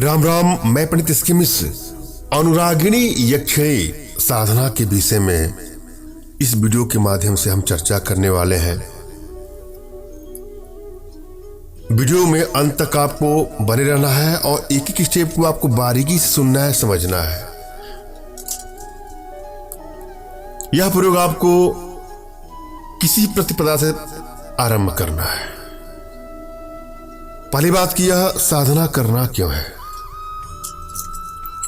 राम राम। मैं पंडित इसकी मिश्र अनुरागिणी यक्षिणी साधना के विषय में इस वीडियो के माध्यम से हम चर्चा करने वाले हैं। वीडियो में अंत तक आपको बने रहना है और एक एक स्टेप को आपको बारीकी से सुनना है, समझना है। यह प्रयोग आपको किसी प्रतिपदा से आरंभ करना है। पहली बात कि यह साधना करना क्यों है।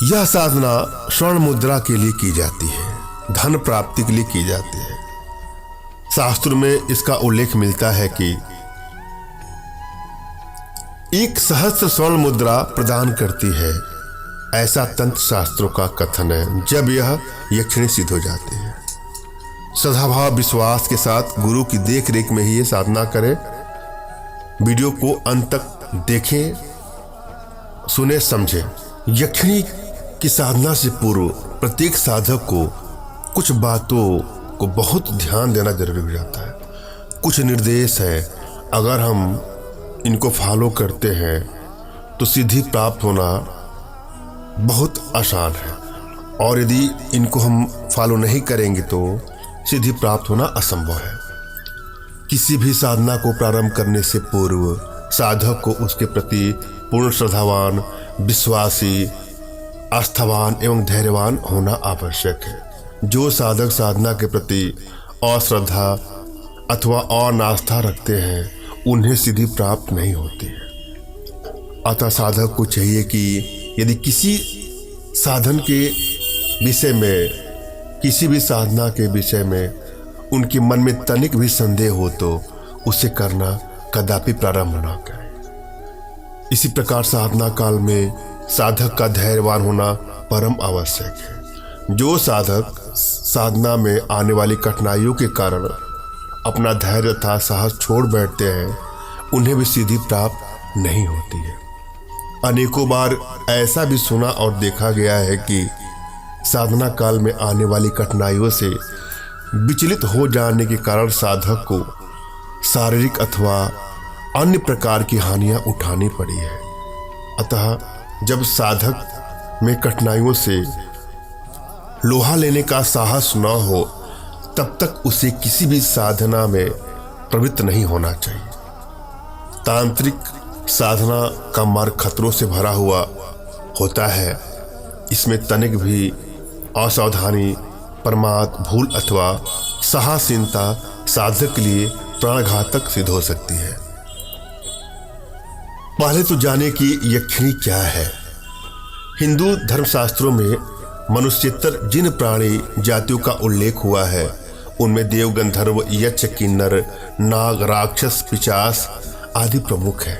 यह साधना स्वर्ण मुद्रा के लिए की जाती है, धन प्राप्ति के लिए की जाती है। शास्त्र में इसका उल्लेख मिलता है कि एक सहस्त्र स्वर्ण मुद्रा प्रदान करती है, ऐसा तंत्र शास्त्रों का कथन है। जब यह यक्षिणी सिद्ध हो जाती है, सद्भाव विश्वास के साथ गुरु की देख रेख में ही ये साधना करें। वीडियो को अंत तक देखें, सुने, समझें। यक्षिणी की साधना से पूर्व प्रत्येक साधक को कुछ बातों को बहुत ध्यान देना जरूरी हो जाता है। कुछ निर्देश है, अगर हम इनको फॉलो करते हैं तो सिद्धि प्राप्त होना बहुत आसान है, और यदि इनको हम फॉलो नहीं करेंगे तो सिद्धि प्राप्त होना असंभव है। किसी भी साधना को प्रारंभ करने से पूर्व साधक को उसके प्रति पूर्ण श्रद्धावान, विश्वासी, आस्थावान एवं धैर्यवान होना आवश्यक है। जो साधक साधना के प्रति अश्रद्धा अथवा अनास्था रखते हैं उन्हें सिद्धि प्राप्त नहीं होती है। अतः साधक को चाहिए कि यदि किसी साधन के विषय में, किसी भी साधना के विषय में उनके मन में तनिक भी संदेह हो तो उसे करना कदापि प्रारंभ न करें। इसी प्रकार साधना काल में साधक का धैर्यवान होना परम आवश्यक है। जो साधक साधना में आने वाली कठिनाइयों के कारण अपना धैर्य तथा साहस छोड़ बैठते हैं, उन्हें भी सिद्धि प्राप्त नहीं होती है। अनेकों बार ऐसा भी सुना और देखा गया है कि साधना काल में आने वाली कठिनाइयों से विचलित हो जाने के कारण साधक को शारीरिक अथवा अन्य प्रकार की हानियां उठानी पड़ी है। अतः जब साधक में कठिनाइयों से लोहा लेने का साहस न हो, तब तक उसे किसी भी साधना में प्रवृत्त नहीं होना चाहिए। तांत्रिक साधना का मार्ग खतरों से भरा हुआ होता है। इसमें तनिक भी असावधानी, प्रमाद, भूल अथवा साहसीनता साधक के लिए प्राणघातक सिद्ध हो सकती है। पहले तो जाने कि यक्षिणी क्या है। हिंदू धर्मशास्त्रों में मनुष्येतर जिन प्राणी जातियों का उल्लेख हुआ है उनमें देव, गंधर्व, यक्ष, किन्नर, नाग, राक्षस, पिशाच आदि प्रमुख हैं।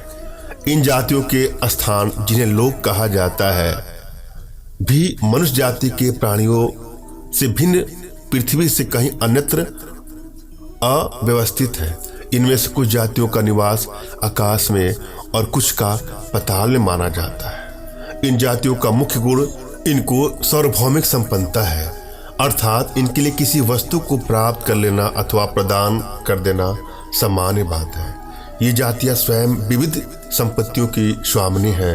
इन जातियों के स्थान, जिन्हें लोक कहा जाता है, भी मनुष्य जाति के प्राणियों से भिन्न पृथ्वी से कहीं अन्यत्र अव्यवस्थित है। इनमें से कुछ जातियों का निवास आकाश में और कुछ का पाताल में माना जाता है। इन जातियों का मुख्य गुण इनको सार्वभौमिक संपन्नता है, अर्थात इनके लिए किसी वस्तु को प्राप्त कर लेना अथवा प्रदान कर देना सामान्य बात है। ये जातियां स्वयं विविध संपत्तियों की स्वामिनी है।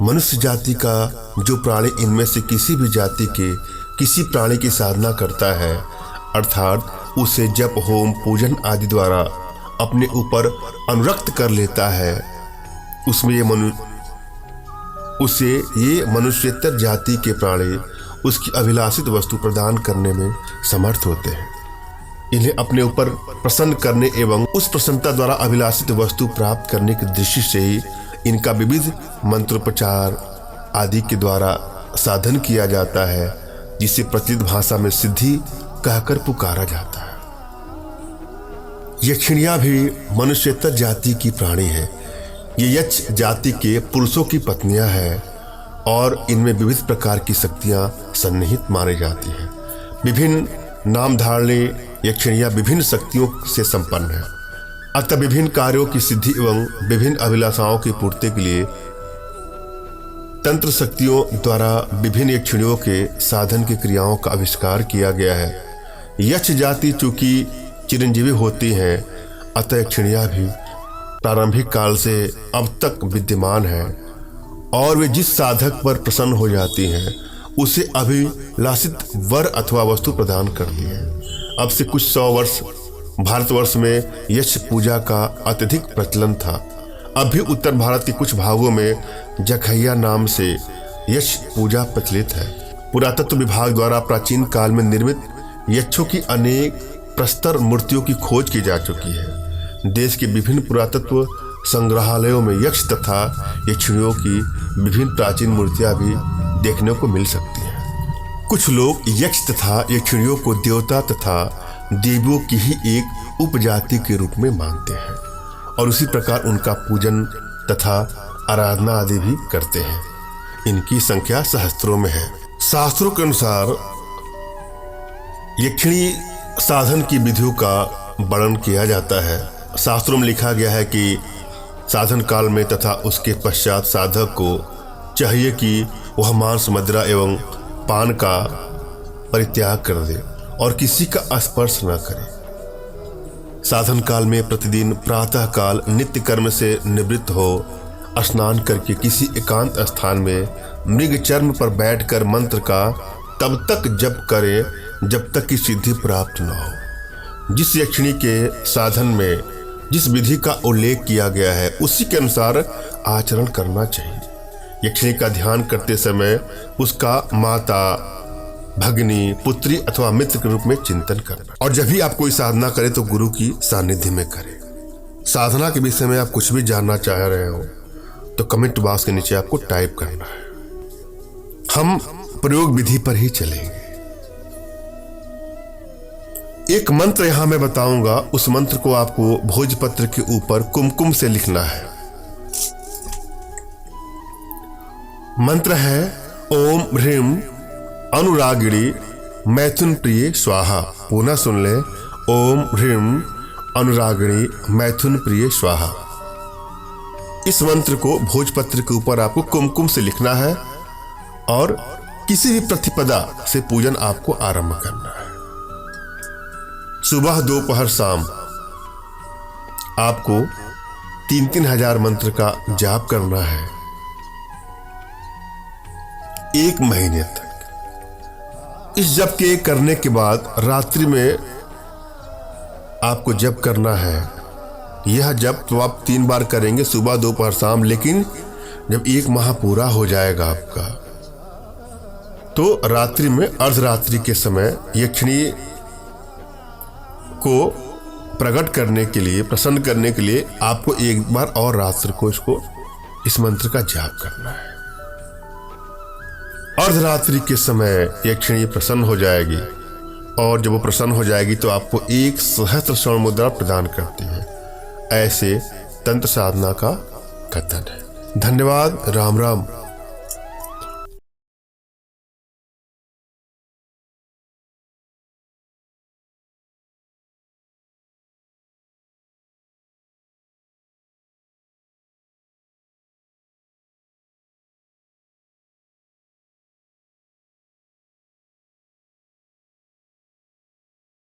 मनुष्य जाति का जो प्राणी इनमें से किसी भी जाति के किसी प्राणी की साधना करता है, अर्थात उसे जप, होम, पूजन आदि द्वारा अपने ऊपर अनुरक्त कर लेता है, उसे ये मनुष्येतर जाति के प्राणी उसकी अभिलाषित वस्तु प्रदान करने में समर्थ होते हैं। इन्हें अपने ऊपर प्रसन्न करने एवं उस प्रसन्नता द्वारा अभिलाषित वस्तु प्राप्त करने की दृष्टि से ही इनका विविध मंत्रोपचार आदि के द्वारा साधन किया जाता है, जिसे प्रचलित भाषा में सिद्धि कहकर पुकारा जाता है। यक्षिणियां भी मनुष्येतर जाति की प्राणी है। ये यक्ष जाति के पुरुषों की पत्नियां हैं और इनमें विविध प्रकार की शक्तियां सन्निहित मानी जाती हैं। विभिन्न नाम धारणी यक्षिणियां विभिन्न शक्तियों से संपन्न है। अतः विभिन्न कार्यों की सिद्धि एवं विभिन्न अभिलाषाओं की पूर्ति के लिए तंत्र शक्तियों द्वारा विभिन्न यक्षिणियों के साधन की क्रियाओं का आविष्कार किया गया है। यक्ष जाति चूंकि चिरंजीवी होती हैं, अतः यक्षिणियां भी प्रारंभिक काल से अब तक विद्यमान है और वे जिस साधक पर प्रसन्न हो जाती हैं उसे अभिलाषित वर अथवा वस्तु प्रदान करती है। अब से कुछ 100 वर्ष भारतवर्ष में यक्ष पूजा का अत्यधिक प्रचलन था। अब भी उत्तर भारत के कुछ भागों में जखैया नाम से यक्ष पूजा प्रचलित है। पुरातत्व विभाग द्वारा प्राचीन काल में निर्मित यक्षों की अनेक प्रस्तर मूर्तियों की खोज की जा चुकी है। देश के विभिन्न पुरातत्व संग्रहालयों में यक्ष तथा यक्षिणियों की विभिन्न प्राचीन मूर्तियां भी देखने को मिल सकती हैं। कुछ लोग यक्ष तथा यक्षिणियों को देवता तथा देवियों की ही एक उपजाति के रूप में मानते हैं और उसी प्रकार उनका पूजन तथा आराधना आदि भी करते हैं। इनकी संख्या सहस्त्रों में है। शास्त्रों के अनुसार यक्षिणी साधन की विधियों का वर्णन किया जाता है। शास्त्रों में लिखा गया है कि साधन काल में तथा उसके पश्चात साधक को चाहिए कि वह मांस, मदिरा एवं पान का परित्याग कर दे और किसी का स्पर्श न करे। साधन काल में प्रतिदिन प्रातः काल नित्य कर्म से निवृत्त हो स्नान करके किसी एकांत स्थान में मृग चर्म पर बैठकर मंत्र का तब तक जप करें जब तक कि सिद्धि प्राप्त न हो। जिस यक्षिणी के साधन में जिस विधि का उल्लेख किया गया है उसी के अनुसार आचरण करना चाहिए। यक्षिणी का ध्यान करते समय उसका माता, भगिनी, पुत्री अथवा मित्र के रूप में चिंतन करना। और जब भी आप कोई साधना करें तो गुरु की सानिध्य में करें। साधना के विषय में आप कुछ भी जानना चाह रहे हो तो कमेंट बॉक्स के नीचे आपको टाइप करना है। हम प्रयोग विधि पर ही चलेंगे। एक मंत्र यहां मैं बताऊंगा, उस मंत्र को आपको भोजपत्र के ऊपर कुमकुम से लिखना है। मंत्र है ओम ह्रीम अनुरागिणी मैथुन प्रिय स्वाहा। पुनः सुन ले, ओम ह्रीम अनुरागिणी मैथुन प्रिय स्वाहा। इस मंत्र को भोजपत्र के ऊपर आपको कुमकुम से लिखना है और किसी भी प्रतिपदा से पूजन आपको आरंभ करना है। सुबह, दोपहर, शाम आपको 3-3 हजार मंत्र का जाप करना है 1 महीने तक। इस जप के करने के बाद रात्रि में आपको जप करना है। यह जप तो आप 3 बार करेंगे, सुबह, दोपहर, शाम। लेकिन जब 1 माह पूरा हो जाएगा आपका तो रात्रि में अर्धरात्रि के समय यक्षिणी को प्रकट करने के लिए, प्रसन्न करने के लिए आपको 1 बार और रात्रि को इस मंत्र का जाप करना है। अर्धरात्रि के समय यक्षिणी प्रसन्न हो जाएगी और जब वो प्रसन्न हो जाएगी तो आपको 1 सहस्त्र स्वर्ण मुद्रा प्रदान करती है। ऐसे तंत्र साधना का कथन है। धन्यवाद। राम राम।